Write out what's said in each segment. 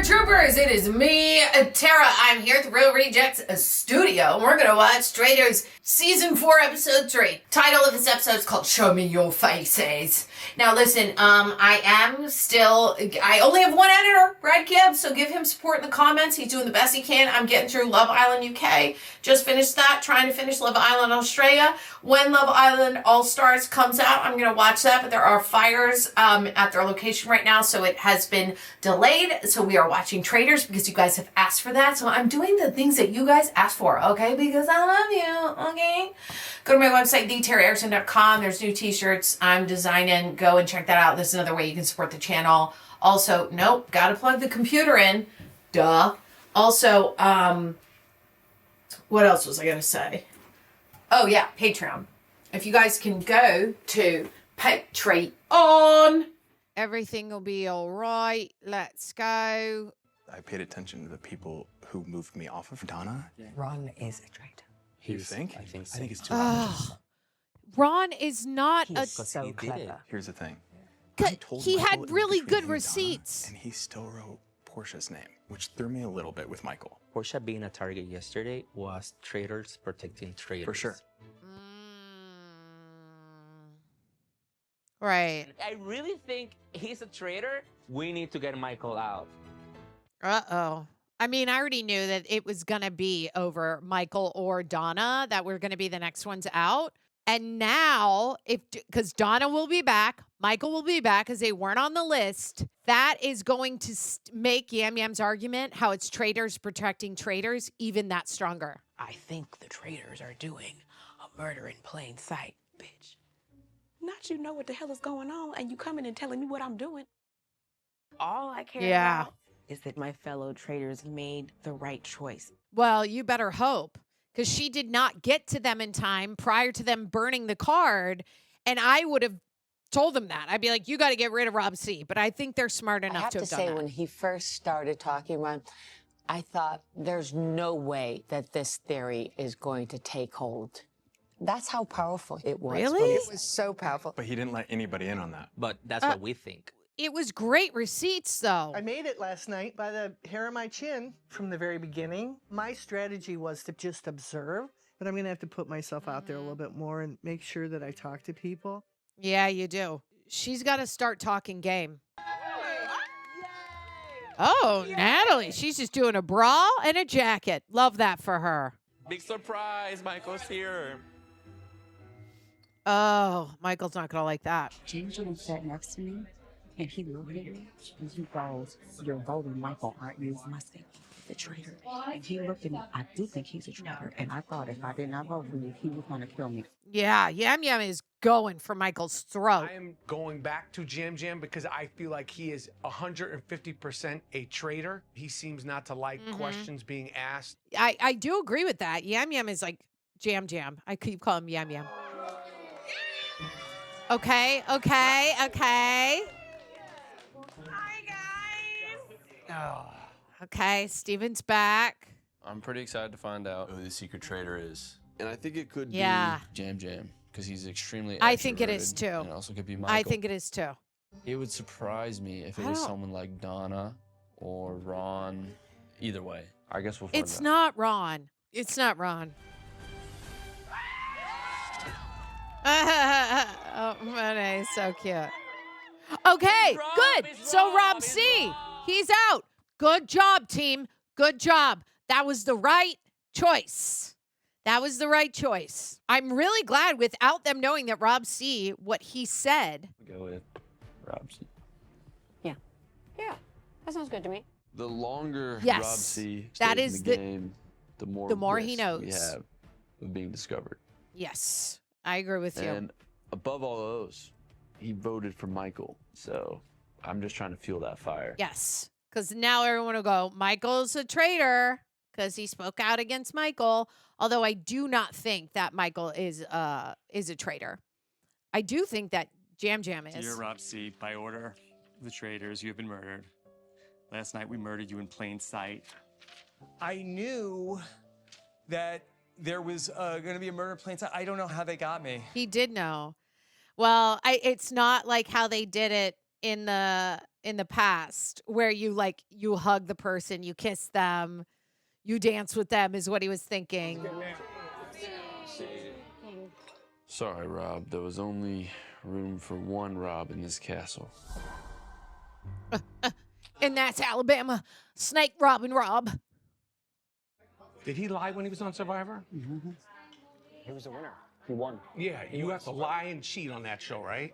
Troopers, it is me, Tara. I'm here at the Real Rejects studio, and we're gonna watch Traitors Season 4, Episode 3. Title of this episode is called Show Me Your Faces. Now listen, I only have one editor, Brad Gibbs, so give him support in the comments. He's doing the best he can. I'm getting through Love Island UK. Just finished that, trying to finish Love Island Australia. When Love Island All-Stars comes out, I'm gonna watch that, but there are fires at their location right now, so it has been delayed. So we are watching Traitors because you guys have asked for that. So I'm doing the things that you guys asked for, okay? Because I love you, okay? Go to my website, thetaraerickson.com. There's new t-shirts I'm designing. Go and check that out. This is another way you can support the channel. Also, nope, gotta plug the computer in. Duh. Also, what else was I gonna say? Oh yeah, Patreon. If you guys can go to Patreon, everything will be all right. Let's go. I paid attention to the people who moved me off of Donna. Ron is a traitor. You think? I think so. I think it's too obvious. Ron is not He's a... so clever. Here's the thing. He Michael had it was really between good him and Donna, receipts. and he still wrote Portia's name, which threw me a little bit with Michael. Portia being a target yesterday was traitors protecting traitors. For sure. Right. I really think he's a traitor. We need to get Michael out. Uh-oh. I mean, I already knew that it was going to be over Michael or Donna, that we're going to be the next ones out. And now, because Donna will be back, Michael will be back because they weren't on the list, that is going to make Yam Yam's argument, how it's traitors protecting traitors, even that stronger. I think the traitors are doing a murder in plain sight, bitch. Not you know what the hell is going on, and you coming and telling me what I'm doing. All I care about is that my fellow traitors made the right choice. Well, you better hope, because she did not get to them in time prior to them burning the card, and I would have told them that. I'd be like, you got to get rid of Rob C. But I think they're smart enough to have done that. When he first started talking, Ron, I thought there's no way that this theory is going to take hold. That's how powerful it was. Really? It was so powerful. But he didn't let anybody in on that. But that's what we think. It was great receipts, though. I made it last night by the hair of my chin from the very beginning. My strategy was to just observe, but I'm going to have to put myself out there a little bit more and make sure that I talk to people. Yeah, you do. She's got to start talking game. Oh, yay. Natalie. She's just doing a bra and a jacket. Love that for her. Big surprise, Michael's here. Oh, Michael's not going to like that. James sat next to me, and he looked at me, and he goes, "You're voting Michael, aren't you?" I said, "The traitor." And he looked at me. I do think he's a traitor, and I thought if I did not vote for you, he was going to kill me. Yeah, Yam Yam is going for Michael's throat. I am going back to Jam Jam because I feel like he is 150% a traitor. He seems not to like questions being asked. I do agree with that. Yam Yam is like Jam Jam. I keep calling him Yam Yam. Okay. Hi, guys. Oh. Okay, Steven's back. I'm pretty excited to find out who the secret traitor is. And I think it could be Yeah. Jam Jam, because he's extremely I think it is extroverted, too. And it also could be Michael. I think it is too. It would surprise me if it I was don't- someone like Donna or Ron. Either way, I guess we'll find It's out. not Ron. It's not Ron. Oh, Monet's so cute. Okay, good. So Rob C, he's out. Good job, team. Good job. That was the right choice. I'm really glad without them knowing that Rob C, what he said. Go with Rob C. Yeah, that sounds good to me. The longer Yes, Rob C that stays is in the- the game, the more he risk knows. we have of being discovered. Yes, I agree with you. And above all those, he voted for Michael. So I'm just trying to fuel that fire. Yes, because now everyone will go, Michael's a traitor because he spoke out against Michael. Although I do not think that Michael is a traitor. I do think that Jam Jam is. Dear Rob C, by order of the traitors, you have been murdered. Last night we murdered you in plain sight. I knew that there was going to be a murder in plain sight. I don't know how they got me. He did know. Well, it's not like how they did it in the in the past where you hug the person, you kiss them, you dance with them is what he was thinking. Sorry, Rob. There was only room for one Rob in this castle. And that's Alabama. Snake Robin Rob. Did he lie when he was on Survivor? He was a winner. He won. Yeah, you have to lie and cheat on that show, right?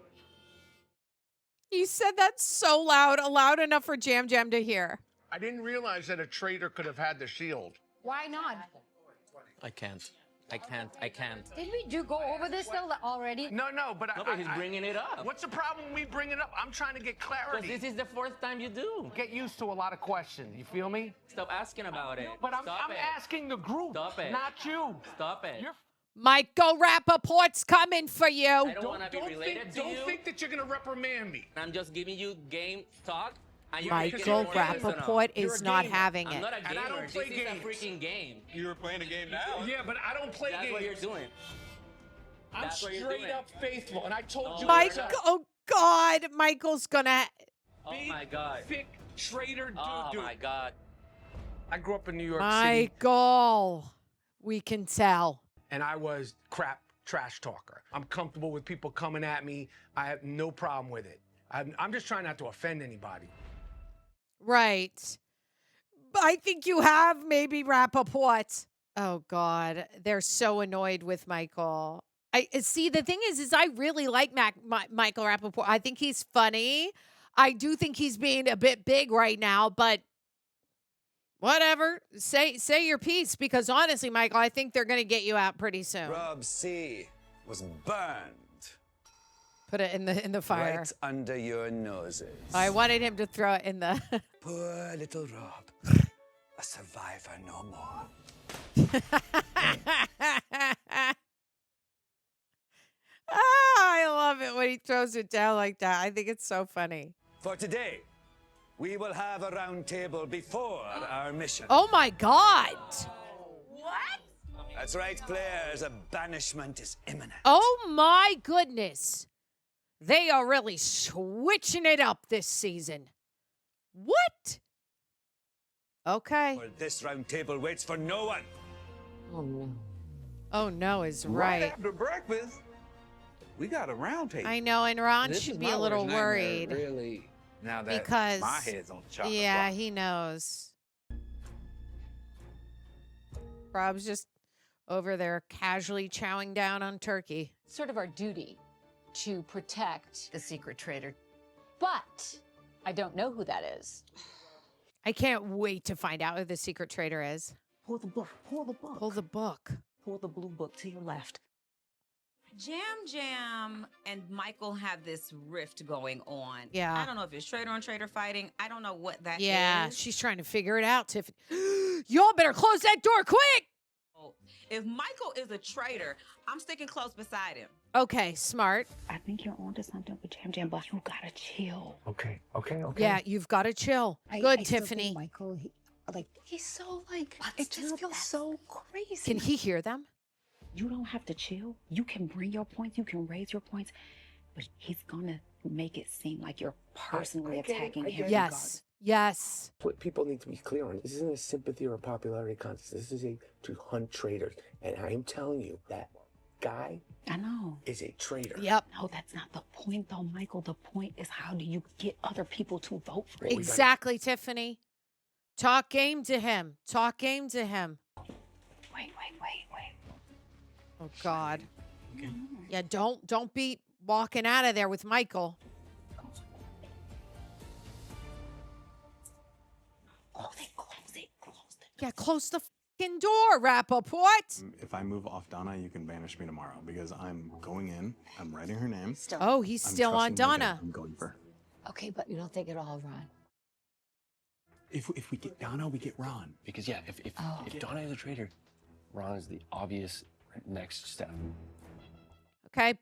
He said that so loud enough for Jam Jam to hear. I didn't realize that a traitor could have had the shield. Why not? I can't. Didn't we go over this though already? No, but He's bringing it up. What's the problem when we bring it up? I'm trying to get clarity. Because this is the fourth time you do. Get used to a lot of questions. You feel me? Stop asking about it. But I'm Stop it. asking the group, Stop it. not you. Stop it. Michael Rappaport's coming for you. I don't want to be related to you. Don't think that you're going to reprimand me. I'm just giving you game talk. And you're Michael Rappaport is not having I'm it. not a gamer. And I don't play this games. is a freaking game. You were playing a game now. Yeah, but I don't play That's games. what you're doing. I'm That's what you're straight doing. up faithful, and I told you. Michael, oh God, Michael's gonna. Oh my God. Thick traitor dude. Oh my God. I grew up in New York City, Michael, we can tell. and I was crap trash talker. I'm comfortable with people coming at me. I have no problem with it. I'm just trying not to offend anybody. Right. I think you have maybe Rappaport. Oh God, they're so annoyed with Michael. I see. The thing is I really like Michael Rappaport. I think he's funny. I do think he's being a bit big right now, but whatever. Say your piece, because honestly, Michael, I think they're going to get you out pretty soon. Rob C was burned Put it in the fire. right under your noses. I wanted him to throw it in the. Poor little Rob, a survivor no more. I love it when he throws it down like that. I think it's so funny. For today, we will have a round table before our mission. Oh my God. That's right, players. A banishment is imminent. Oh my goodness. They are really switching it up this season. What? Okay. Well, this round table waits for no one. Oh no. Oh no is right. after breakfast, we got a round table. I know, and Ron This should is be my a little worst nightmare, worried. Really, now that Because my head's on the chopping yeah, block. he knows. Rob's just over there casually chowing down on turkey. It's sort of our duty to protect The secret traitor. but I don't know who that is. I can't wait to find out who the secret traitor is. Pull the book. Pull the book. Pull the book. Pull the blue book to your left. Jam and Michael have this rift going on. Yeah. I don't know if it's traitor on traitor fighting. I don't know what that is. Yeah, she's trying to figure it out, Tiffany. Y'all better close that door quick. If Michael is a traitor, I'm sticking close beside him. Okay, smart. I think you're onto something with Jam, but you gotta chill. Okay. Yeah, you've got to chill. Good, Tiffany. Michael, he's so like, it still just feels so crazy. Can he hear them? You don't have to chill. You can bring your points. You can raise your points, but he's gonna make it seem like you're personally attacking him. Yes. Yes. What people need to be clear on, this isn't a sympathy or a popularity contest. This is to hunt traitors. And I am telling you that guy I know. is a traitor. Yep. No, that's not the point, though, Michael. The point is, how do you get other people to vote for you? Exactly, Tiffany. Talk game to him. Talk game to him. Wait. Oh God. Yeah, don't be walking out of there with Michael. Close it. Yeah, close the fucking door, Rappaport. If I move off Donna, you can banish me tomorrow because I'm going in. I'm writing her name. Oh, he's I'm still on trusting my gut. Donna. I'm going for her. Okay, but you don't think it'll all run. If we get Donna, we get Ron. Because yeah, if Donna is a traitor, Ron is the obvious next step. Okay,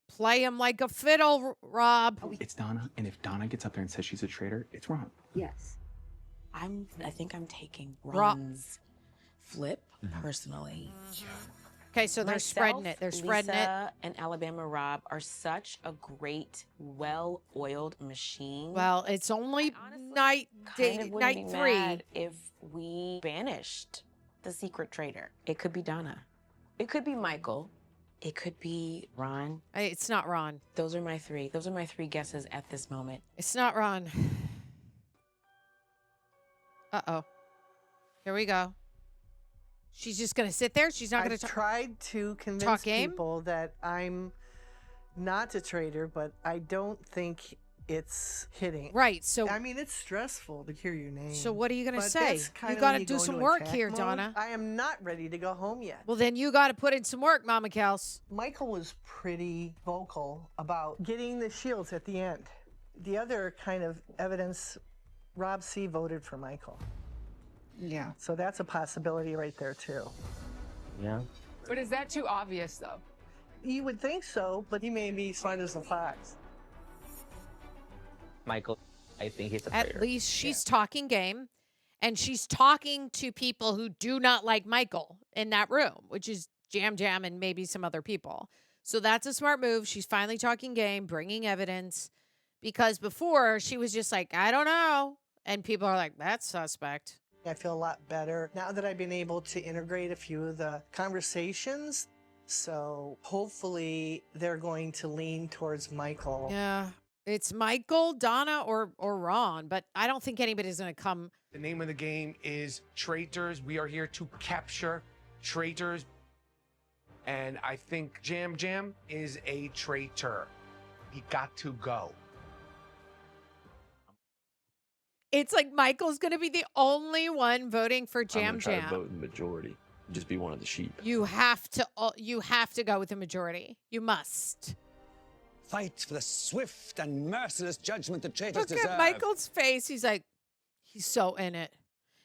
play him like a fiddle, Rob. It's Donna, and if Donna gets up there and says she's a traitor, it's Ron. Yes. I think I'm taking Rob. Ron's flip personally. Okay, so they're spreading it. They're spreading it. Lisa and Alabama Rob are such a great, well-oiled machine. Well, it's only night Kind of wouldn't be 3. mad if we banished the secret traitor. It could be Donna. It could be Michael. It could be Ron. It's not Ron. Those are my 3. Those are my 3 guesses at this moment. It's not Ron. Uh-oh. Here we go. She's just going to sit there? She's not going to I tried to convince people that I'm not a traitor, but I don't think it's hitting. Right, so... I mean, it's stressful to hear your name. So what are you going to but say? that's kinda You got when to do go some into work attack here, mode. Donna. I am not ready to go home yet. Well, then you got to put in some work, Mama Kels. Michael was pretty vocal about getting the shields at the end. The other kind of evidence, Rob C. voted for Michael. Yeah. So that's a possibility right there, too. Yeah. But is that too obvious, though? You would think so, but he may be smart as a fox. Michael, I think he's a traitor. At least she's talking game, and she's talking to people who do not like Michael in that room, which is Jam Jam and maybe some other people. So that's a smart move. She's finally talking game, bringing evidence, because before she was just like, I don't know. And people are like, that's suspect. I feel a lot better now that I've been able to integrate a few of the conversations. So hopefully they're going to lean towards Michael. Yeah. It's Michael, Donna, or Ron, but I don't think anybody's going to come. The name of the game is Traitors. We are here to capture traitors. And I think Jam Jam is a traitor. He got to go. It's like Michael's going to be the only one voting for Jam I'm gonna try Jam. to vote in the majority. Just be one of the sheep. You have to go with the majority. You must. Fight for the swift and merciless judgment the traitors Look deserve. at Michael's face. He's like, he's so in it.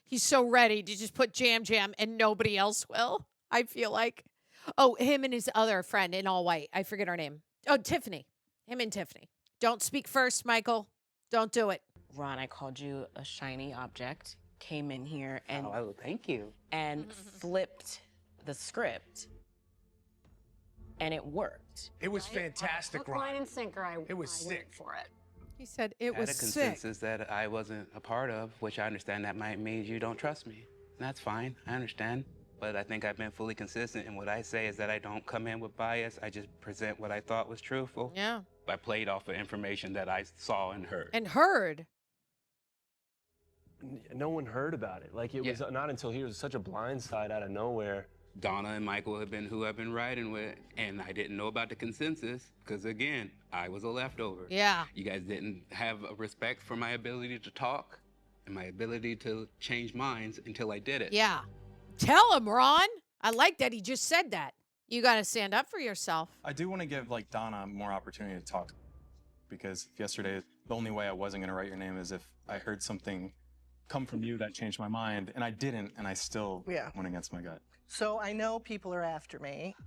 He's so ready to just put Jam Jam and nobody else will, I feel like. Oh, him and his other friend in all white. I forget her name. Oh, Tiffany. Him and Tiffany. Don't speak first, Michael. Don't do it. Ron, I called you a shiny object, came in here and thank you. And flipped the script, and it worked. It was fantastic, Hook, Ron. line, and sinker. It was I sick. went for it. He said it I was had a sick. consensus that I wasn't a part of, which I understand that might mean you don't trust me. That's fine, I understand. But I think I've been fully consistent, and what I say is that I don't come in with bias. I just present what I thought was truthful. Yeah. I played off of information that I saw and heard. And heard. No one heard about it. Like, it was not until he was such a blindside out of nowhere. Donna and Michael have been who I've been riding with, and I didn't know about the consensus because, again, I was a leftover. Yeah. You guys didn't have a respect for my ability to talk and my ability to change minds until I did it. Yeah. Tell him, Ron. I like that he just said that. You got to stand up for yourself. I do want to give Donna more opportunity to talk, because yesterday the only way I wasn't going to write your name is if I heard something come from you that changed my mind, and I didn't, and I still went against my gut. So I know people are after me.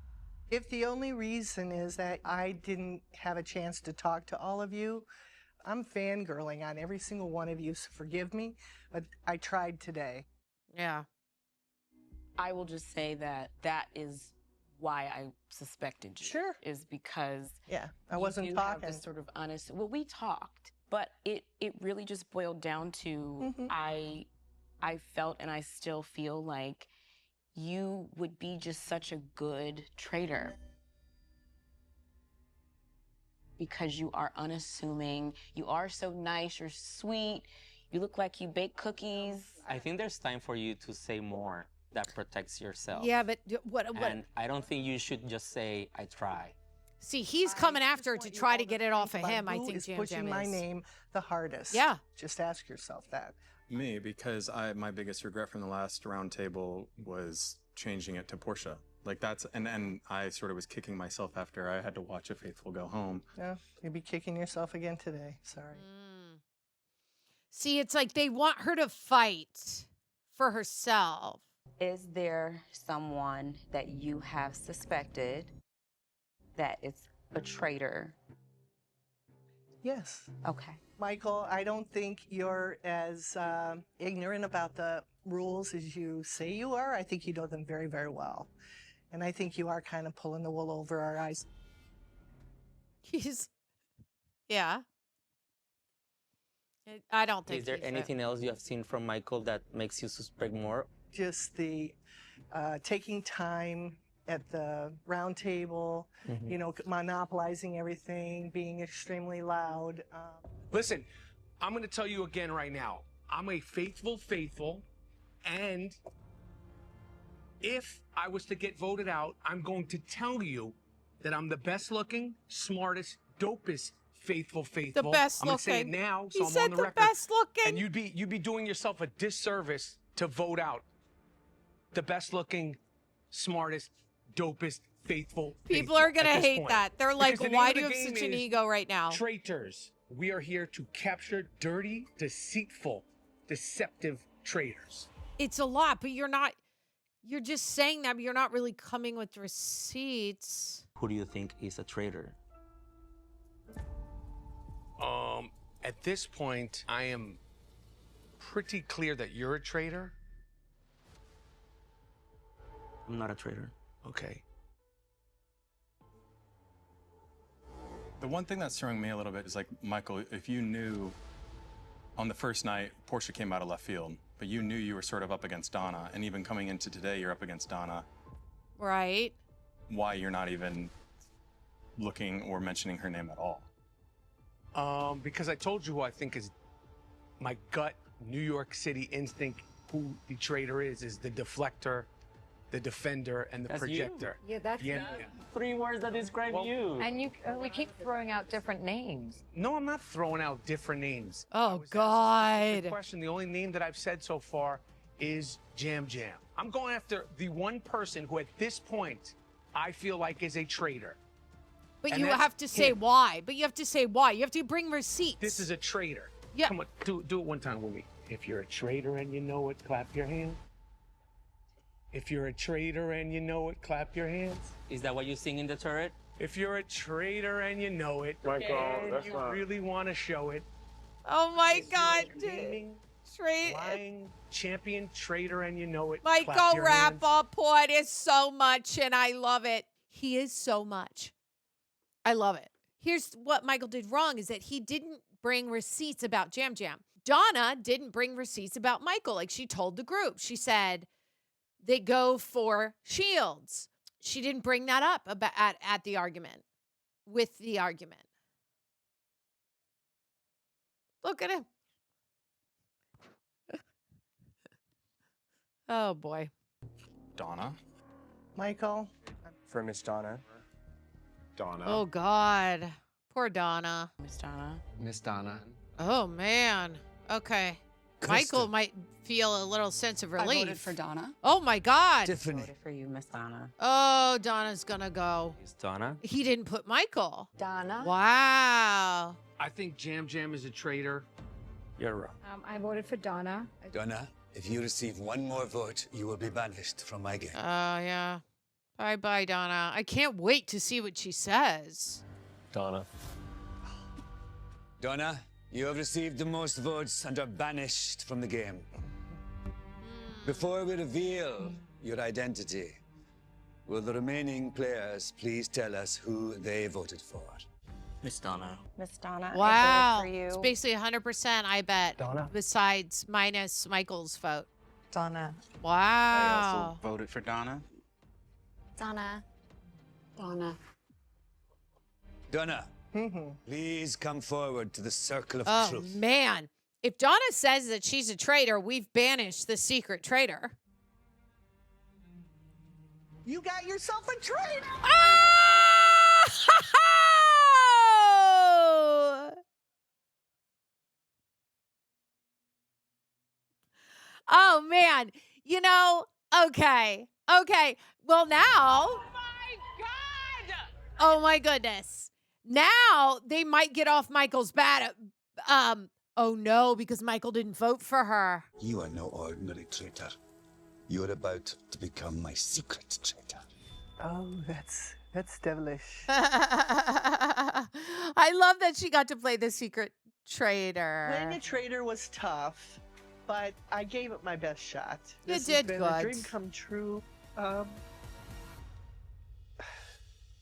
If the only reason is that I didn't have a chance to talk to all of you, I'm fangirling on every single one of you, so forgive me, but I tried today. Yeah. I will just say that that is why I suspected you. Sure. Is because I wasn't you do have talking. this sort of honest. Well, we talked, but it really just boiled down to I felt and I still feel like you would be just such a good traitor because you are unassuming. You are so nice. You're sweet. You look like you bake cookies. I think there's time for you to say more that protects yourself. Yeah, but what? And I don't think you should just say, I try. See, he's coming after it to try to get it off of him. I Who think is Jam pushing Jam my is. name the hardest? Yeah. Just ask yourself that. Me, because my biggest regret from the last roundtable was changing it to Portia. Like that's, and I sort of was kicking myself after I had to watch A Faithful go home. Yeah, you'd be kicking yourself again today. Sorry. See, it's like they want her to fight for herself. Is there someone that you have suspected that is a traitor? Yes. Okay. Michael, I don't think you're as ignorant about the rules as you say you are. I think you know them very, very well. And I think you are kind of pulling the wool over our eyes. Yeah. I don't think Is there anything else you have seen from Michael that makes you suspect more? Just the taking time at the round table, you know, monopolizing everything, being extremely loud. Listen, I'm going to tell you again right now. I'm a faithful, and if I was to get voted out, I'm going to tell you that I'm the best looking, smartest, dopest, faithful. The best I'm going to say it looking. now, He so I'm said on the the record. best looking. And you'd be doing yourself a disservice to vote out the best looking, smartest, dopest, faithful. People are going to at this hate point. that. They're like, Because the name why of do the you have game such an is ego right now? Traitors. We are here to capture dirty, deceitful, deceptive traitors. It's a lot, but you're just saying that, but you're not really coming with receipts. Who do you think is a traitor? At this point, I am pretty clear that you're a traitor. I'm not a traitor. Okay. The one thing that's throwing me a little bit is like, Michael, if you knew on the first night, Portia came out of left field, but you knew you were sort of up against Donna, and even coming into today, you're up against Donna. Right. Why you're not even looking or mentioning her name at all? Because I told you who I think is my gut New York City instinct, who the traitor is the deflector, the defender, and the That's projector. Yeah, that's Yeah. 3 words that describe you. And we keep throwing out different names. No, I'm not throwing out different names. Oh, God. The question, the only name that I've said so far is Jam Jam. I'm going after the one person who at this point I feel like is a traitor. But And you that's have to say him. why. But you have to say why. You have to bring receipts. This is a traitor. Yeah. Come on, do it one time with me. If you're a traitor and you know it, clap your hands. If you're a traitor and you know it, clap your hands. Is that what you sing in the turret? If you're a traitor and you know it, Michael, and that's you not- really want to show it. Oh my If God, you're a dude. gaming, Traitor. lying champion traitor and you know it, Michael clap your hands. Rappaport is so much, and I love it. He is so much. I love it. Here's what Michael did wrong is that he didn't bring receipts about Jam Jam. Donna didn't bring receipts about Michael. Like she told the group. She said they go for shields. She didn't bring that up about at the argument, with the argument. Look at him. Oh, boy. Donna? Michael? For Miss Donna. Donna. Oh, God. Poor Donna. Miss Donna. Miss Donna. Oh, man. Okay. Michael might feel a little sense of relief. I voted for Donna. Oh, my God. Voted for you, Miss Donna. Oh, Donna's going to go. Is Donna? He didn't put Michael. Donna? Wow. I think Jam Jam is a traitor. You're wrong. I voted for Donna. Donna, if you receive one more vote, you will be banished from my game. Oh, yeah. Bye-bye, Donna. I can't wait to see what she says. Donna. Donna, you have received the most votes and are banished from the game. Before we reveal your identity, will the remaining players please tell us who they voted for? Miss Donna. Miss Donna. Wow. I voted for you. It's basically 100%, I bet. Donna. Besides minus Michael's vote. Donna. I Wow. also voted for Donna. Donna. Donna. Donna, please come forward to the circle of Oh, truth. man. If Donna says that she's a traitor, we've banished the secret traitor. You got yourself a traitor! Oh! Oh, man. You know, okay. Okay. Well, now. Oh my God! Oh, my goodness. Now they might get off Michael's bat. Oh, no, because Michael didn't vote for her. You are no ordinary traitor. You are about to become my secret traitor. Oh, that's devilish. I love that she got to play the secret traitor. Playing a traitor was tough, but I gave it my best shot. You This did has been a good. dream come true.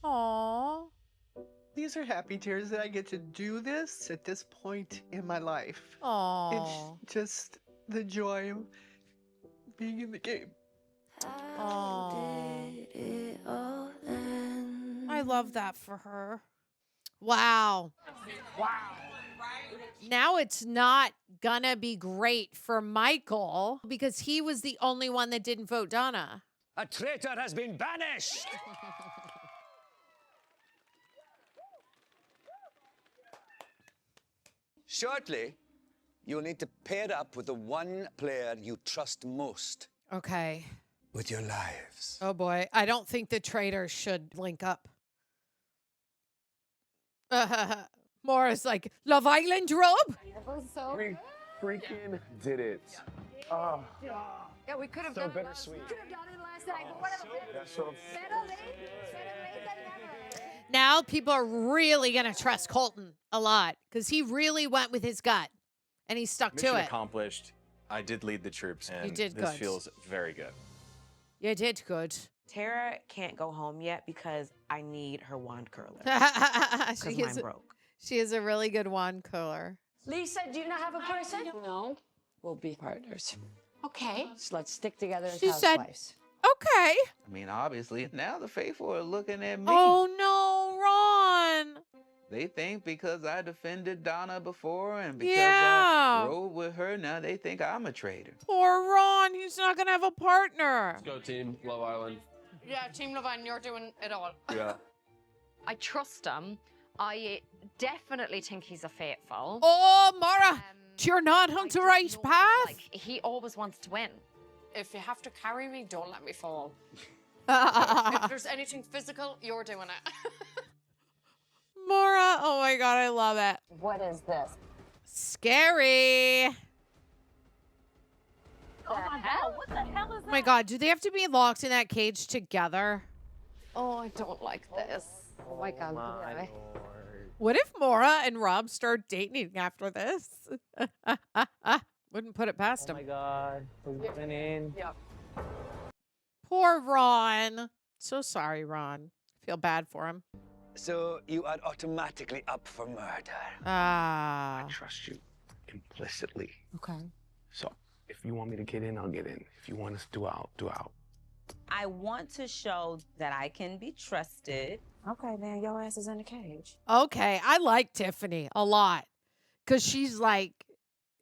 Aww. These are happy tears that I get to do this at this point in my life. Aww. It's just the joy of being in the game. I love that for her. Wow. Now it's not gonna be great for Michael because he was the only one that didn't vote Donna. A traitor has been banished! Shortly, you'll need to pair up with the one player you trust most. Okay. With your lives. Oh boy. I don't think the traitors should link up. Morris like, Love Island, Rob? That was so We freaking did it. Oh, Yeah, we could have so done bittersweet. it. Could have done it last night, but whatever. That's so Better late than never. Now people are really going to trust Colton a lot because he really went with his gut and he stuck Mission to it. accomplished. I did lead the troops, and You did this good. feels very good. You did good. Tara can't go home yet because I need her wand curler. she, mine is a, broke. she is a really good wand curler. Lisa, do you not have a person? No, we'll be partners. Okay. So let's stick together as She said- housewives. Okay. I mean, obviously, now the faithful are looking at me. Oh no, Ron. They think because I defended Donna before and because Yeah. I rode with her, now they think I'm a traitor. Poor Ron. He's not going to have a partner. Let's go, team. Love Island. Yeah, Team Levine, you're doing it all. Yeah. I trust him. I definitely think he's a faithful. Oh, Mara. You're not on the right path. Like, he always wants to win. If you have to carry me, don't let me fall. If there's anything physical, you're doing it. Mara. Oh my God. I love it. What is this? Scary. Oh my hell, what the hell is Oh my God. Do they have to be locked in that cage together? Oh, I don't like this. Oh my God. What if Mora and Rob start dating after this? Wouldn't put it past him. Oh my God. We're winning. Yep. Poor Ron. So sorry, Ron. Feel bad for him. So you are automatically up for murder. Ah. Trust you implicitly. Okay. So if you want me to get in, I'll get in. If you want us to do out, do out. I want to show that I can be trusted. Okay, then your ass is in the cage. Okay. I like Tiffany a lot. Because she's like,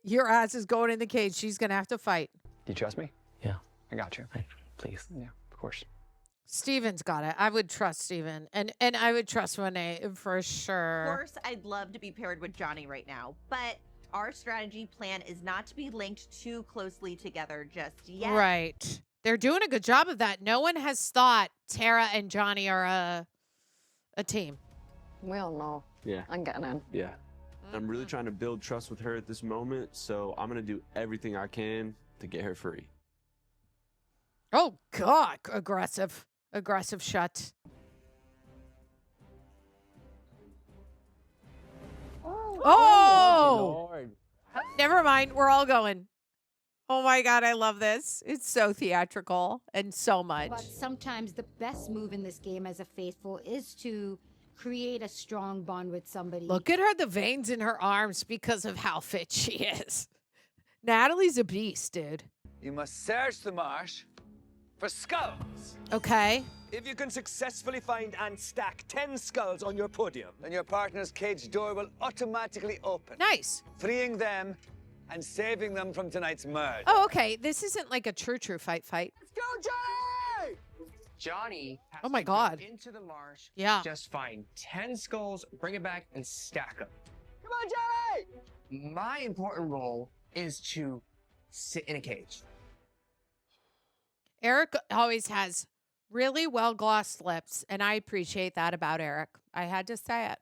your ass is going in the cage. She's going to have to fight. Do you trust me? Yeah. I got you. Please. Yeah, of course. Steven's got it. I would trust Steven. And I would trust Renee for sure. Of course, I'd love to be paired with Johnny right now, but our strategy plan is not to be linked too closely together just yet. Right. They're doing a good job of that. No one has thought Tara and Johnny are a team. We all know. Yeah. I'm getting in. Yeah. I'm really trying to build trust with her at this moment, so I'm going to do everything I can to get her free. Oh, God. Aggressive. Aggressive shut. Oh! Lord. Never mind. We're all going. Oh, my God. I love this. It's so theatrical and so much. But sometimes the best move in this game as a faithful is to create a strong bond with somebody. Look at her, the veins in her arms because of how fit she is. Natalie's a beast, dude. You must search the marsh for skulls. Okay. If you can successfully find and stack 10 skulls on your podium, then your partner's cage door will automatically open. Nice. Freeing them and saving them from tonight's murder. Oh, okay. This isn't like a true fight. Let's go, Johnny! Johnny has Oh my to go God. into the marsh. Yeah. Just find 10 skulls, bring it back, and stack them. Come on, Johnny! My important role is to sit in a cage. Eric always has really well-glossed lips, and I appreciate that about Eric. I had to say it.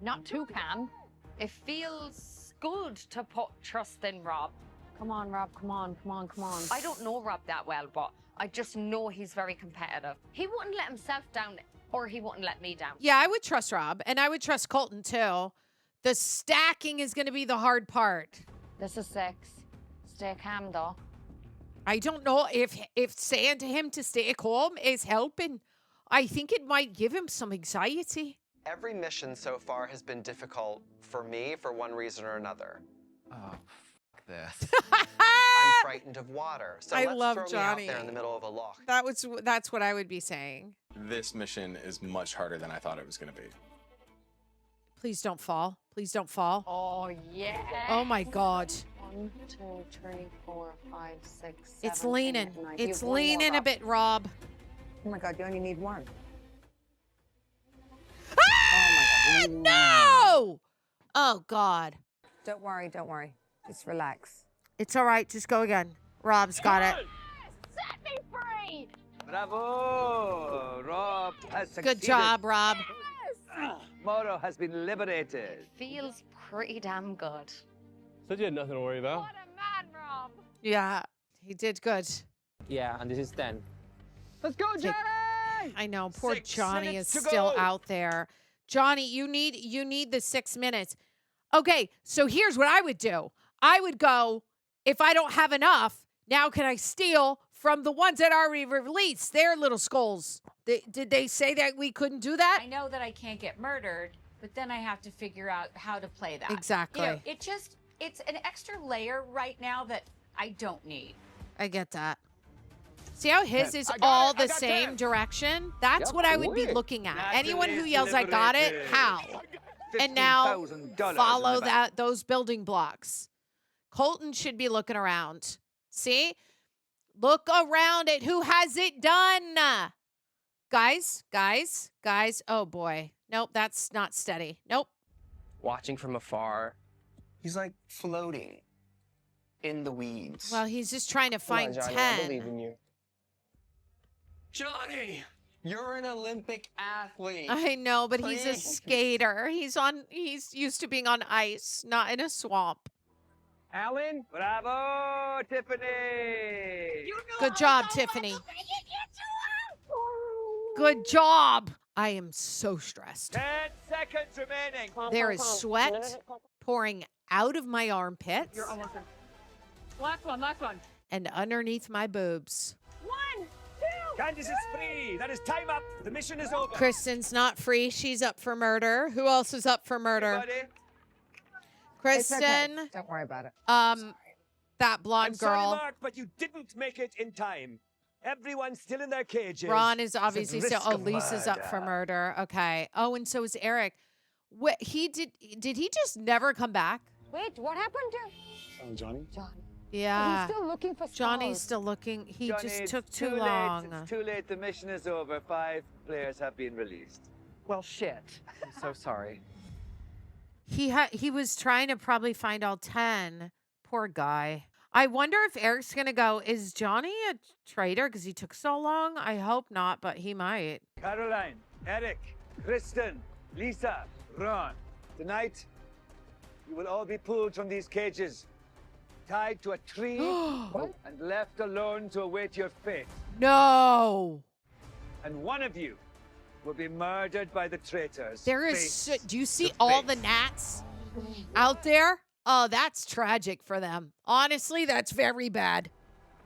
Not too calm. It feels good to put trust in Rob. Come on, Rob. Come on, come on, come on. I don't know Rob that well, but I just know he's very competitive. He wouldn't let himself down, or he wouldn't let me down. Yeah, I would trust Rob, and I would trust Colton, too. The stacking is going to be the hard part. This is 6. Stay calm, though. I don't know if saying to him to stay calm is helping. I think it might give him some anxiety. Every mission so far has been difficult for me for one reason or another. Oh, fuck this. I'm frightened of water, so I let's love throw Johnny. me out there in the middle of a loch. That's what I would be saying. This mission is much harder than I thought it was going to be. Please don't fall. Please don't fall. Oh, yeah. Oh my God. 1, 2, 3, 4, 5, 6, 7, It's 8, leaning. 9. It's You have one more, leaning a Rob. bit, Rob. Oh my God, you only need one. Ah, no! Oh God. Don't worry, don't worry. Just relax. It's all right. Just go again. Rob's got it. Set me free! Bravo! Rob has succeeded. Good job, Rob. Moro has been liberated. Feels pretty damn good. Said you had nothing to worry about. What a man, Rob! Yeah, he did good. Yeah, and this is 10. Let's go, Johnny! I know. Poor 6 Johnny is minutes to still go. out there. Johnny, you need the 6 minutes. Okay, so here's what I would do. I would go, if I don't have enough, now can I steal from the ones that already released their little skulls? Did they say that we couldn't do that? I know that I can't get murdered, but then I have to figure out how to play that. Exactly. You know, it's an extra layer right now that I don't need. I get that. See how his is I got all it. I the got same 10. direction? That's Yep, what I would be quick. looking at. Natalie Anyone who is yells, I got it, liberated. how? And now $15,000 follow in the bank. those building blocks. Colton should be looking around. See? Look around at who has it done. Guys. Oh boy. Nope, that's not steady. Nope. Watching from afar, he's like floating in the weeds. Well, he's just trying to find Come on, Johnny, 10. I believe in you. Johnny, you're an Olympic athlete. I know, but he's a Please. skater. He's used to being on ice, not in a swamp. Alan? Bravo, Tiffany! Good job, Tiffany. Good job. I am so stressed. 10 seconds remaining. There is sweat pouring out of my armpits You're almost in. Last one. and underneath my boobs. 1, 2. Candace is free. That is time up. The mission is over. Kristen's not free. She's up for murder. Who else is up for murder? Everybody? It's okay. Kristen, Don't worry about it. that blonde I'm sorry, girl. Mark, but you didn't make it in time. Everyone's still in their cages. Ron is It's at obviously still. risk Oh, of Lisa's up for murder. Okay. Oh, and so is Eric. What did he just never come back? Wait, what happened to Johnny? Johnny? Yeah. He's still looking for Johnny's skulls. still looking. He Johnny, just it's took too late. long. It's too late. The mission is over. 5 players have been released. Well, shit. I'm so sorry. He was trying to probably find all 10. Poor guy. I wonder if Eric's gonna go, is Johnny a traitor because he took so long? I hope not, but he might. Caroline, Eric, Kristen, Lisa, Ron. Tonight, you will all be pulled from these cages, tied to a tree, and left alone to await your fate. No. And one of you will be murdered by the traitors. There is. Face Do you see to all face. the gnats out there? Oh, that's tragic for them. Honestly, that's very bad.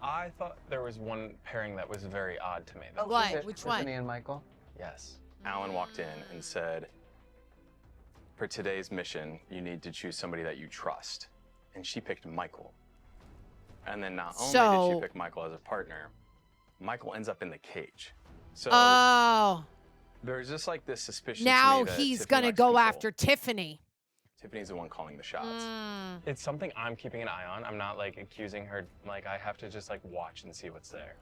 I thought there was one pairing that was very odd to me. though. What? Which one? Tiffany and Michael. Yes. Alan walked in and said, for today's mission, you need to choose somebody that you trust. And she picked Michael. And then not only did she pick Michael as a partner, Michael ends up in the cage. So Oh. there's just like this suspicion to Now me that he's Tiffany gonna likes go control. after Tiffany. Tiffany's the one calling the shots. It's something I'm keeping an eye on. I'm not like accusing her. Like I have to just like watch and see what's there.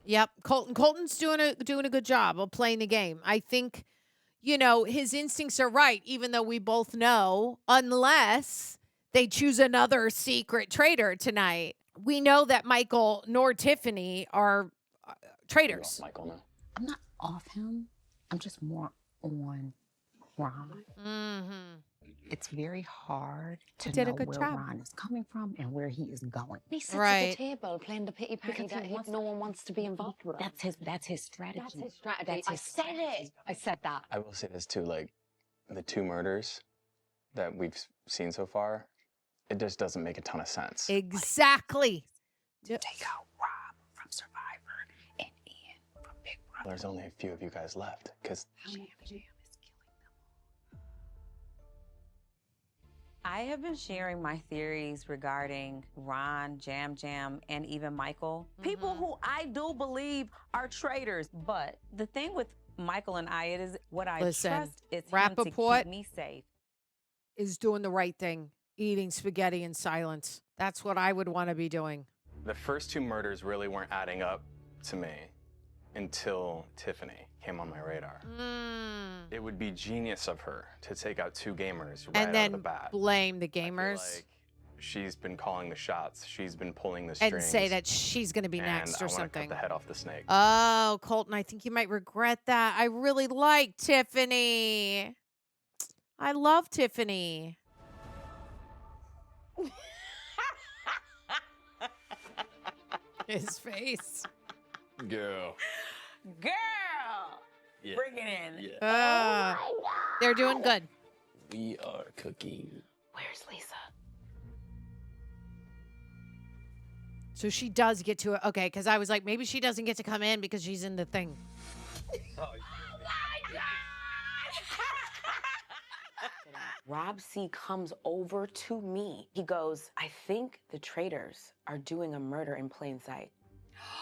Yep, Colton's doing a good job of playing the game. I think, his instincts are right, even though we both know, unless they choose another secret traitor tonight. We know that Michael nor Tiffany are traitors. Michael now. I'm not off him. I'm just more on Ron. Mm-hmm. It's very hard to did a know good where job. Ron is coming from and where he is going. He sits Right. at the table playing the pity party Because that no one wants to be involved with. That's his strategy. That's his strategy. That's I his said it. I said that. I will say this too, like the 2 murders that we've seen so far, it just doesn't make a ton of sense. Exactly. Take out Rob from Survivor and Ian from Big Well, there's only a few of you guys left, because I have been sharing my theories regarding Ron, Jam Jam, and even Michael. People who I do believe are traitors. But the thing with Michael and I, it is what I Listen, trust is him to Rappaport keep me safe. is doing the right thing, eating spaghetti in silence. That's what I would want to be doing. the first 2 murders really weren't adding up to me until Tiffany came on my radar. It would be genius of her to take out 2 gamers right And out then of the bat. blame the I feel gamers. like she's been calling the shots. She's been pulling the strings. And say that she's going to be next and or I wanna something. cut the head off the snake. Oh, Colton, I think you might regret that. I really like Tiffany. I love Tiffany. His face. Girl. Girl! Yeah. Bring it in. Yeah. They're doing good. We are cooking. Where's Lisa? So she does get to it. Okay, because I was like, maybe she doesn't get to come in because she's in the thing. Rob C comes over to me. He goes, I think the traitors are doing a murder in plain sight.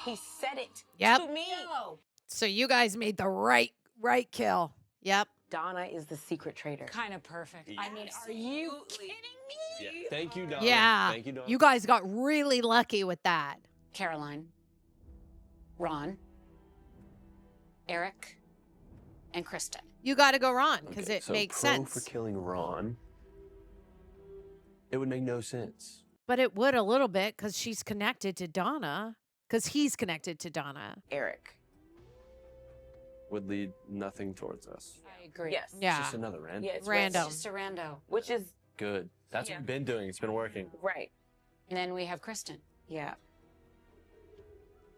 He said it Yep. to me. So you guys made the right kill. Yep. Donna is the secret traitor. Kind of perfect. I mean, are you kidding me? Yeah. Thank you, Donna. Yeah. Thank you, Donna. You guys got really lucky with that. Caroline, Ron, Eric, and Kristen. You got to go Ron because Okay, it so makes pro sense. for killing Ron. It would make no sense. But it would a little bit because she's connected to Donna. Because he's connected to Donna. Eric. Would lead nothing towards us. I agree. Yes. Yeah. It's just another random. Yeah, it's Random. It's just a rando. Which is Good. That's what we've been doing. It's been working. right. And then we have Kristen. Yeah.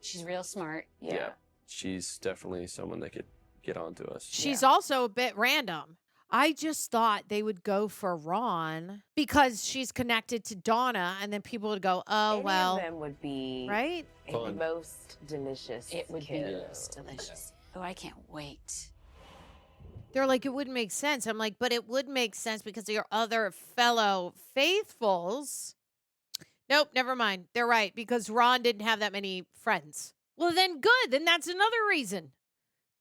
She's real smart. Yeah. She's definitely someone that could get onto us. She's also a bit random. I just thought they would go for Ron because she's connected to Donna, and then people would go, "Oh Any well." of them would be right? a Fun. most delicious. It would kill. be most delicious. Oh, I can't wait. They're like, it wouldn't make sense. I'm like, but it would make sense because of your other fellow faithfuls. Nope, never mind. They're right because Ron didn't have that many friends. Well, then good. Then that's another reason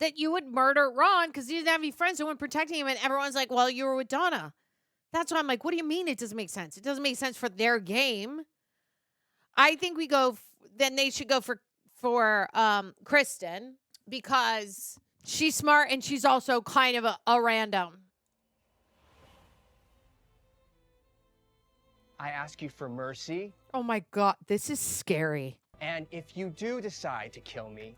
that you would murder Ron because he didn't have any friends who weren't protecting him. And everyone's like, well, you were with Donna. That's why I'm like, what do you mean it doesn't make sense? It doesn't make sense for their game. I think we go, then they should go for Kristen because she's smart and she's also kind of a random. I ask you for mercy, Oh my God, this is scary. and if you do decide to kill me,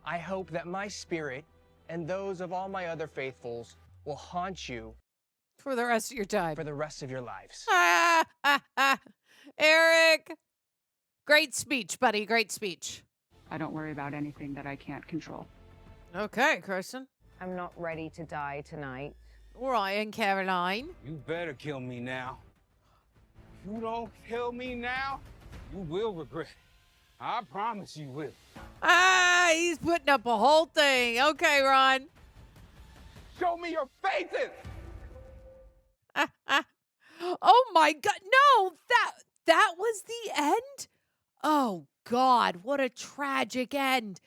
I hope that my spirit and those of all my other faithfuls will haunt you For the rest of your time. for the rest of your lives. Eric, great speech, buddy. Great speech. I don't worry about anything that I can't control. Okay, Kristen. I'm not ready to die tonight. Ryan, Caroline. You better kill me now. If you don't kill me now, you will regret it. I promise you will. He's putting up a whole thing. Okay, Ron. Show me your faces! Oh my God. No, that was the end? Oh God, what a tragic end.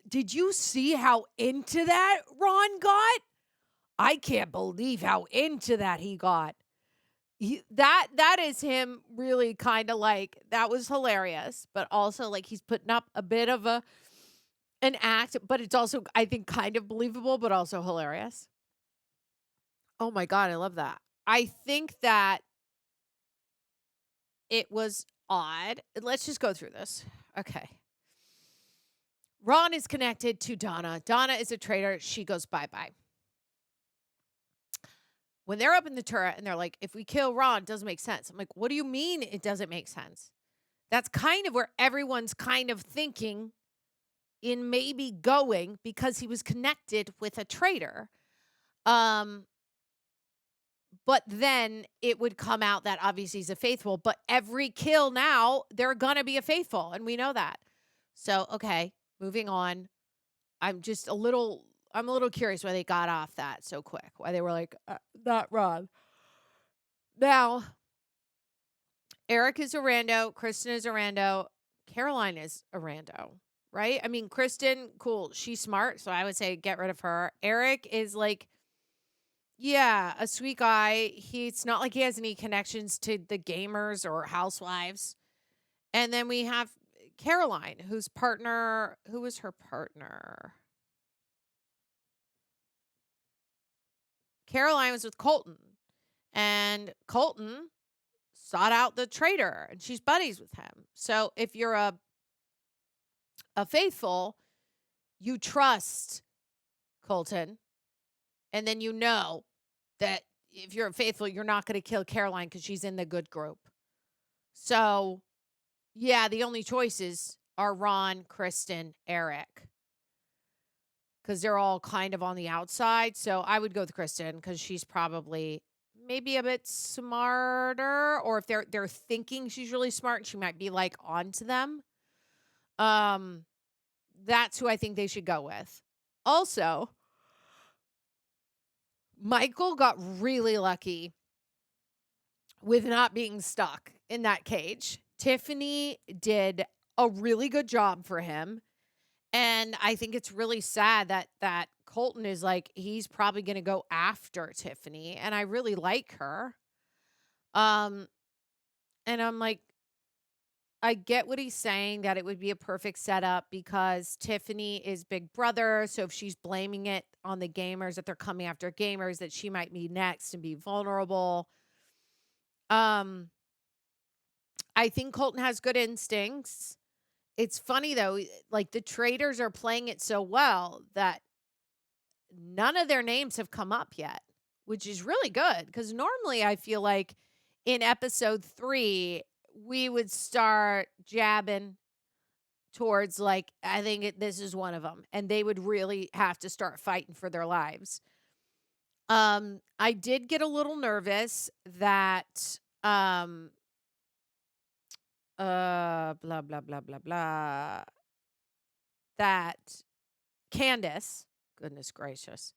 Did you see how into that Ron got? I can't believe how into that he got. That is him really kind of like, that was hilarious, but also like he's putting up a bit of an act, but it's also, I think, kind of believable, but also hilarious. Oh my God, I love that. I think that it was odd. Let's just go through this. Okay. Ron is connected to Donna. Donna is a traitor. She goes bye-bye. When they're up in the turret and they're like, if we kill Ron, it doesn't make sense. I'm like, what do you mean it doesn't make sense? That's kind of where everyone's kind of thinking in maybe going because he was connected with a traitor. But then it would come out that obviously he's a faithful, but every kill now, they're going to be a faithful, and we know that. So, okay, moving on. I'm just I'm a little curious why they got off that so quick. Why they were like, not Ron. Now, Eric is a rando. Kristen is a rando. Caroline is a rando, right? I mean, Kristen, cool. She's smart, so I would say get rid of her. Eric is like, yeah, a sweet guy. It's not like he has any connections to the gamers or housewives. And then we have Caroline, who was her partner? Caroline was with Colton. And Colton sought out the traitor, and she's buddies with him. So if you're a faithful, you trust Colton, and then you know that if you're a faithful, you're not going to kill Caroline because she's in the good group. So, yeah, the only choices are Ron, Kristen, Eric, because they're all kind of on the outside. So I would go with Kristen because she's probably maybe a bit smarter, or if they're thinking she's really smart, she might be like onto them. That's who I think they should go with. Also, Michael got really lucky with not being stuck in that cage. Tiffany did a really good job for him. And I think it's really sad that Colton is like, he's probably going to go after Tiffany. And I really like her. And I'm like, I get what he's saying, that it would be a perfect setup because Tiffany is Big Brother. So if she's blaming it on the gamers, that they're coming after gamers, that she might be next and be vulnerable. I think Colton has good instincts. It's funny, though, like the Traitors are playing it so well that none of their names have come up yet, which is really good because normally I feel like in episode 3, we would start jabbing towards like, I think this is one of them, and they would really have to start fighting for their lives. I did get a little nervous that blah blah blah blah blah, that Candace, goodness gracious,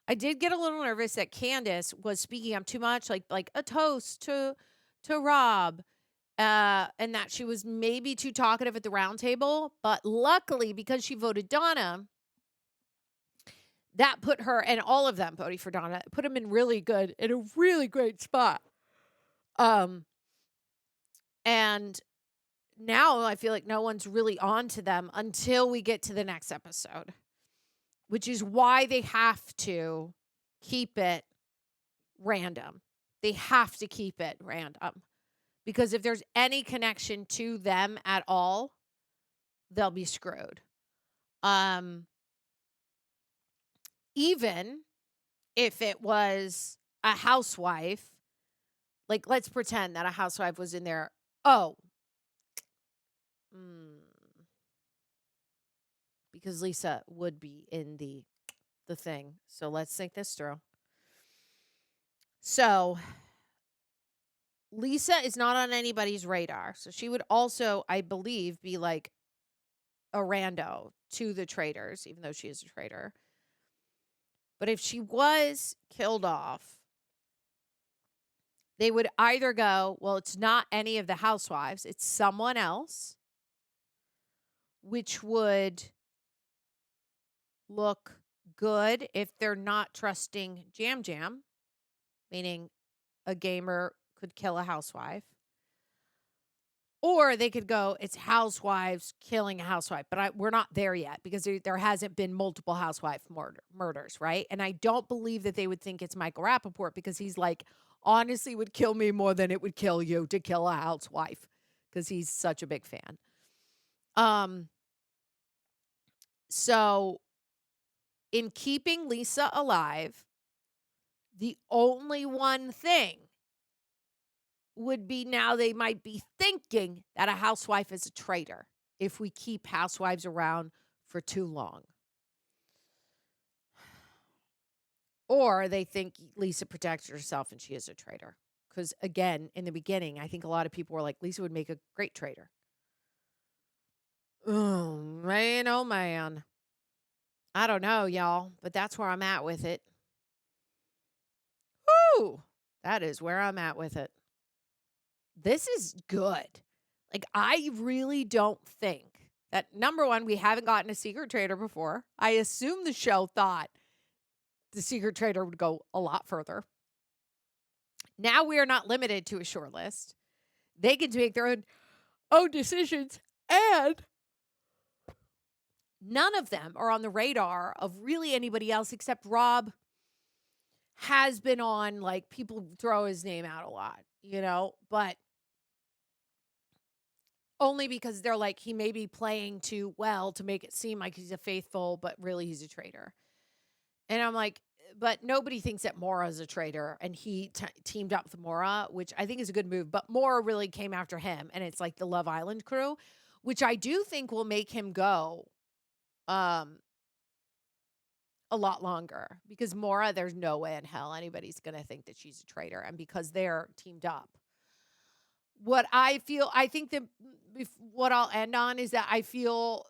I did get a little nervous that Candace was speaking up too much, like a toast to Rob, and that she was maybe too talkative at the round table. But luckily, because she voted Donna, that put her, and all of them voting for Donna, put them in a really great spot. And now I feel like no one's really on to them until we get to the next episode, which is why they have to keep it random. They have to keep it random because if there's any connection to them at all, they'll be screwed. Even if it was a housewife, like let's pretend that a housewife was in there. Oh, because Lisa would be in the thing. So let's think this through. So Lisa is not on anybody's radar. So she would also, I believe, be like a rando to the Traitors, even though she is a traitor. But if she was killed off, they would either go, well, it's not any of the housewives, it's someone else, which would look good if they're not trusting Jam Jam, meaning a gamer could kill a housewife. Or they could go, it's housewives killing a housewife. But we're not there yet because there hasn't been multiple housewife murders, right? And I don't believe that they would think it's Michael Rappaport because he's like, honestly, would kill me more than it would kill you to kill a housewife because he's such a big fan. So in keeping Lisa alive, the only one thing would be now they might be thinking that a housewife is a traitor if we keep housewives around for too long. Or they think Lisa protected herself and she is a traitor. Because, again, in the beginning, I think a lot of people were like, Lisa would make a great traitor. Oh, man, oh, man. I don't know, y'all, but that's where I'm at with it. Woo! That is where I'm at with it. This is good. Like, I really don't think that, number one, we haven't gotten a secret traitor before. I assume the show thought the secret traitor would go a lot further. Now we are not limited to a short list. They get to make their own decisions, and none of them are on the radar of really anybody else except Rob has been on, like, people throw his name out a lot, you know, but only because they're like, he may be playing too well to make it seem like he's a faithful, but really he's a traitor. And I'm like, but nobody thinks that Maura's a traitor, and he teamed up with Maura, which I think is a good move, but Maura really came after him, and it's like the Love Island crew, which I do think will make him go a lot longer, because Maura, there's no way in hell anybody's going to think that she's a traitor, and because they're teamed up. What I think that what I'll end on is that I feel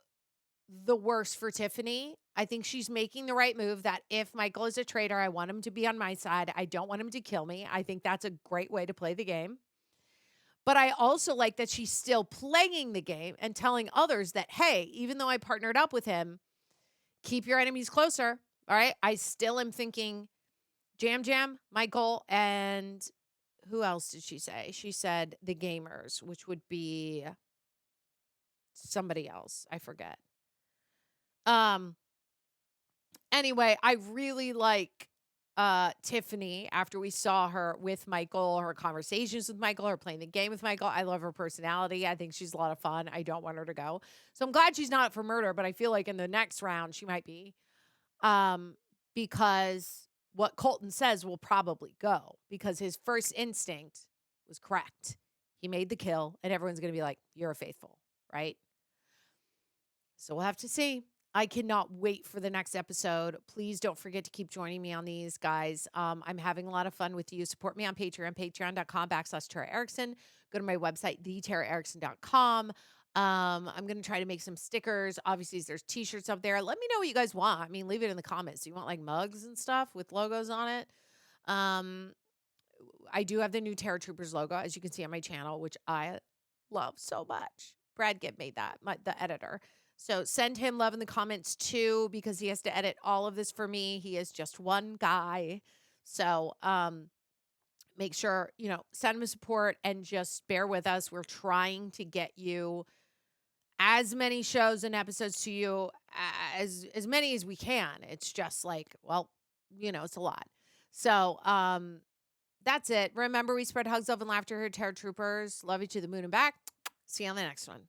the worst for Tiffany. I think she's making the right move, that if Michael is a traitor, I want him to be on my side. I don't want him to kill me. I think that's a great way to play the game. But I also like that she's still playing the game and telling others that, hey, even though I partnered up with him, keep your enemies closer. All right. I still am thinking Jam, Michael, and who else did she say? She said the gamers, which would be somebody else. I forget. Anyway, I really like Tiffany after we saw her with Michael, her conversations with Michael, her playing the game with Michael. I love her personality. I think she's a lot of fun. I don't want her to go. So I'm glad she's not up for murder, but I feel like in the next round she might be. Because what Colton says will probably go, because his first instinct was correct. He made the kill, and everyone's going to be like, you're a faithful, right? So we'll have to see. I cannot wait for the next episode. Please don't forget to keep joining me on these, guys. I'm having a lot of fun with you. Support me on Patreon, patreon.com/Tara Erickson. Go to my website, thetaraerickson.com. I'm going to try to make some stickers. Obviously, there's t-shirts up there. Let me know what you guys want. I mean, leave it in the comments. Do you want like mugs and stuff with logos on it? I do have the new Terror Troopers logo, as you can see on my channel, which I love so much. Brad Gibb made that, the editor. So send him love in the comments too, because he has to edit all of this for me. He is just one guy. So make sure, send him support and just bear with us. We're trying to get you as many shows and episodes to you, as many as we can. It's just like, well, it's a lot. So that's it. Remember, we spread hugs, love, and laughter here, Terror Troopers. Love you to the moon and back. See you on the next one.